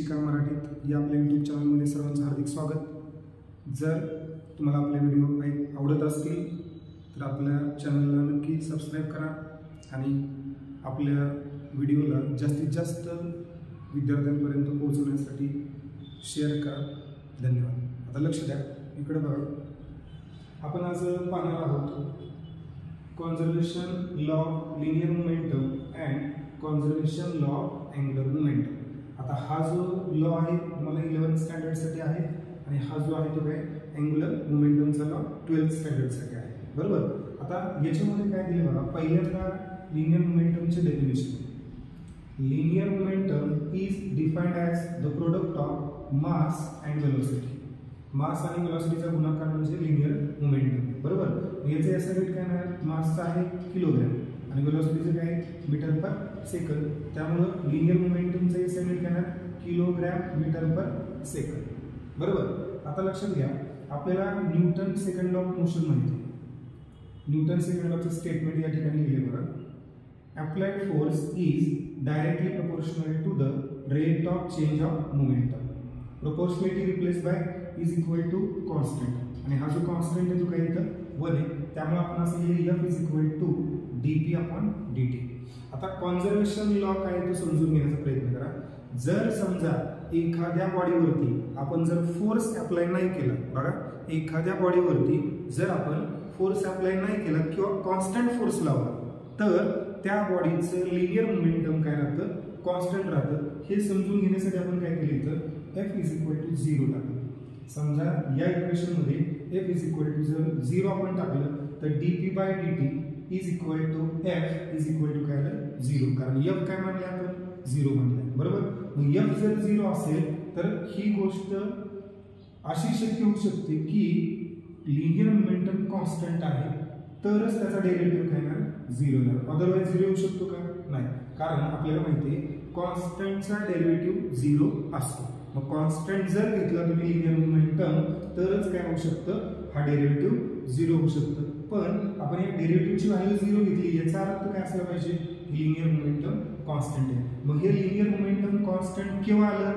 शिका मराठीत या आपल्या यूट्यूब चॅनलमध्ये सर्वांचं हार्दिक स्वागत। जर तुम्हाला आपले व्हिडिओ आवडत असतील तर आपल्या चॅनलला नक्की सबस्क्राईब करा आणि आपल्या व्हिडिओला जास्तीत जास्त विद्यार्थ्यांपर्यंत पोहोचवण्यासाठी शेअर करा। धन्यवाद। आता लक्ष द्या, इकडे बघा, आपण आज पाहणार आहोत conservation law of linear momentum and conservation law of angular momentum. आता हा जो लॉ आहे तुम्हाला 11th स्टँडर्ड साठी आहे आणि हा जो आहे तो काय अँगुलर मोमेंटमचा लॉ 12th स्टँडर्ड साठी आहे, बरोबर। आता याच्यामध्ये काय दिले बघा, पहिल्यांदा लिनियर मोमेंटमचे definition. Linear momentum is defined as the product of mass and velocity. Mass आणि वेलोसिटीचा गुणाकार म्हणजे लिनियर मोमेंटम, बरोबर। याचे एसआय काय आहे, मासचा आहे किलोग्राम आणि वेलोसिटीचं काय मीटर पर सेकंड, त्यामुळे लिनियर मोमेंटमचा एसआय काय आहे किलोग्राम मीटर पर सेकंड, बरोबर। आता लक्षात घ्या, आपल्याला Newton second law of motion माहिती आहे। न्यूटन सेकंड लॉचं स्टेटमेंट या ठिकाणी लिहिले बघा, applied force is directly proportional to the rate of change of momentum. Proportionality replaced by is equal to constant आणि हा जो कॉन्स्टंट आहे तो काय इथं 1 आहे, त्यामुळे आपण असं लिहिले F is equal to dp/dt। आता कॉन्झर्वेशन लॉ काय तो समजून घेण्याचा प्रयत्न करा। जर समजा एखाद्या बॉडीवरती आपण जर फोर्स अप्लाय नाही केला, बघा एखाद्या बॉडीवरती जर आपण फोर्स अप्लाय नाही केला किंवा कॉन्स्टंट फोर्स लावला तर त्या बॉडीचं लिनियर मोमेंटम काय राहतं, कॉन्स्टंट राहतं। हे समजून घेण्यासाठी आपण काय केलं इथं F is equal to 0 टाकलं। समजा या इक्वेशन मध्ये F is equal to जर 0 आपण टाकलं तर dp/dt is equal to F is equal to काय आलं 0, कारण F काय मानले आपण 0 मानले, बरोबर। मग F जर 0 असेल तर ही गोष्ट अशी शक्य होऊ शकते की लिनियर मोमेंटम कॉन्स्टंट आहे तरच त्याचा डेरिव्हेटिव्ह काय ना 0 येणार, अदरवाइज 0 येऊ शकतो का नाही, कारण आपल्याला माहिती आहे कॉन्स्टंटचा डेरिव्हेटिव्ह 0 असतो। मग कॉन्स्टंट जर घेतला तुम्ही लिनियर मोमेंटम तरच काय होऊ शकतं, हा डेरिव्हेटिव्ह 0 होऊ शकतं। पण आपण या डेरिव्हेटिव्हची व्हॅल्यू 0 घेतली, याचा अर्थ काय असला पाहिजे, लिनियर मोमेंटम कॉन्स्टंट आहे। मग हे लिनियर मोमेंटम कॉन्स्टंट केव्हा आलं,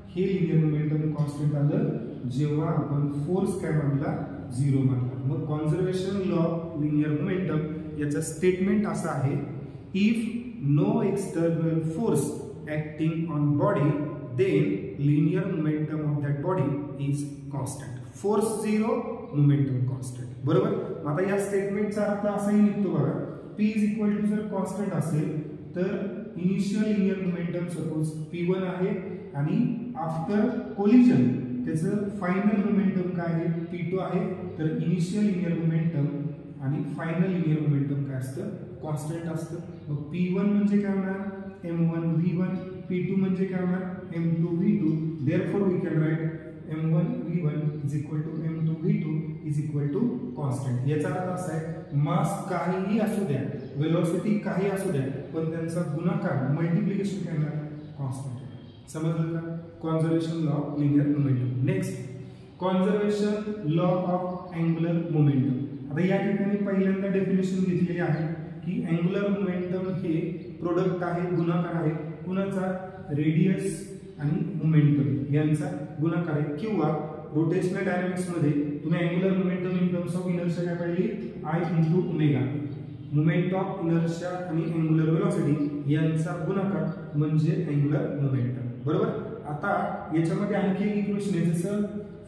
हे लिनियर मोमेंटम कॉन्स्टंट आलं जेव्हा आपण फोर्स काय मानला 0 मानला। मग conservation law of linear momentum याचा स्टेटमेंट असा आहे, if no external force acting on body then linear momentum of that body is constant. Force 0, momentum constant, बरोबर। आता या स्टेटमेंटचा अर्थ असाही निघतो बघा, P is equal to जर कॉन्स्टंट असेल तर initial linear momentum suppose P1 आहे आणि आफ्टर कोलिजन त्याचं फायनल मोमेंटम काय आहे P2 आहे, तर इनिशियल लिनियर मोमेंटम आणि फायनल लिनियर मोमेंटम काय असतं, कॉन्स्टंट असतं। मग P1 म्हणजे काय होणार m1 v1, P2 म्हणजे काय होणार m2 v2, therefore we can write m1 v1 is equal to m2 v2 is equal to constant। याचा अर्थ असा आहे मास काहीही असू द्या, वेलोसिटी काही असू द्या, पण त्यांचा गुणाकार मल्टिप्लिकेशन काय होणार कॉन्स्टंट। समजलं का, conservation law of linear momentum. Next conservation law of angular momentum. आता या ठिकाणी पहिल्यांदा डेफिनेशन घेतलेली आहे की अँगुलर मोमेंटम हे प्रोडक्ट आहे, गुणाकार आहे कुणाचा, रेडियस आणि मोमेंटम यांचा गुणाकार आहे, किंवा रोटेशनल डायनामिक्स मध्ये तुम्ही angular momentum in terms of inertia काय पाहिली I × omega, moment of inertia आणि अँगुलर वेलोसिटी यांचा गुणाकार म्हणजे अँगुलर मोमेंटम, बरोबर। आता याच्यामध्ये आणखी एक इक्वेशन आहे, जसं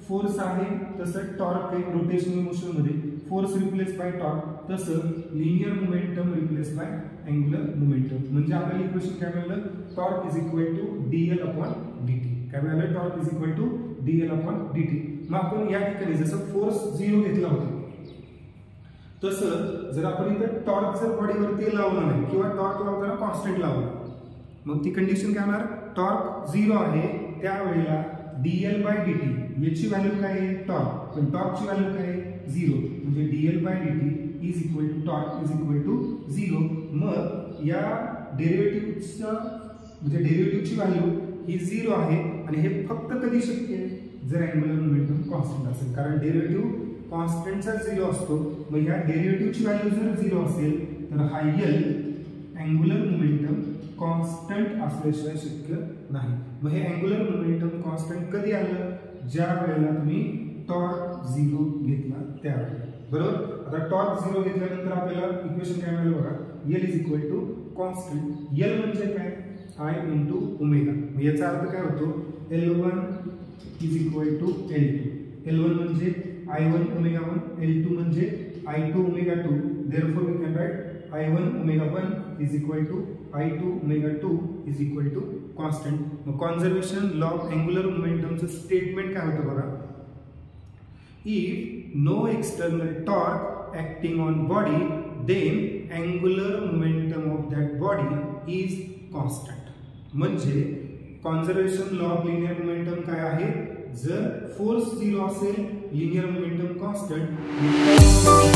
फोर्स आहे तसं टॉर्क आहे, रोटेशनल मोशन मध्ये फोर्स रिप्लेस बाय टॉर्क, तसं linear momentum replace by angular momentum. म्हणजे आपल्याला इक्वेशन काय मिळालं, torque is equal to dl/dt। काय मिळालं, torque is equal to dl/dt। मग आपण या ठिकाणी जसं फोर्स 0 घेतला होता तसं जर आपण इथं टॉर्क जर बॉडीवरती लावला नाही किंवा टॉर्क लावताना कॉन्स्टंट लावला, मग ती कंडिशन काय होणार, टॉर्क 0 आहे त्यावेळेला dl/dt याची व्हॅल्यू काय आहे टॉर्क, पण टॉर्कची व्हॅल्यू काय आहे 0, म्हणजे dl/dt is equal to torque is equal to 0। मग या डेरिव्हेटिव्हचा म्हणजे डेरिव्हेटिव्हची व्हॅल्यू ही 0 आहे आणि हे फक्त कधी शक्य आहे जर अँगुलर मोमेंटम कॉन्स्टंट असेल, कारण डेरिव्हेटिव्ह कॉन्स्टंटचा 0 असतो। मग या डेरिव्हेटिव्हची व्हॅल्यू जर 0 असेल तर हा L अँगुलर मोमेंटम कॉन्स्टंट असल्याशिवाय शक्य नाही. मग हे अँग्युलर मोमेंटम कॉन्स्टंट कधी आलं? ज्या वेळेला तुम्ही टॉर्क 0 घेतला त्यावेळेला. बरोबर. आता टॉर्क 0 घेतल्यानंतर आपल्याला इक्वेशन काय मिळालं बघा. L is equal to constant. L म्हणजे काय? I into omega. याचा अर्थ काय होतो? L1 is equal to L2. L1 म्हणजे I1 ओमेगा 1, L2 म्हणजे I2 omega 2. Therefore we can write I1 omega 1 is equal to I2 omega 2 is equal to constant. मग conservation law of angular मोमेंटमचं statement काय होतं बघा. If no external torque acting on body, then angular momentum of that body is constant. म्हणजे conservation law of linear momentum काय आहे? जर force 0 असेल, लिनियर मोमेंटम कॉन्स्टंट.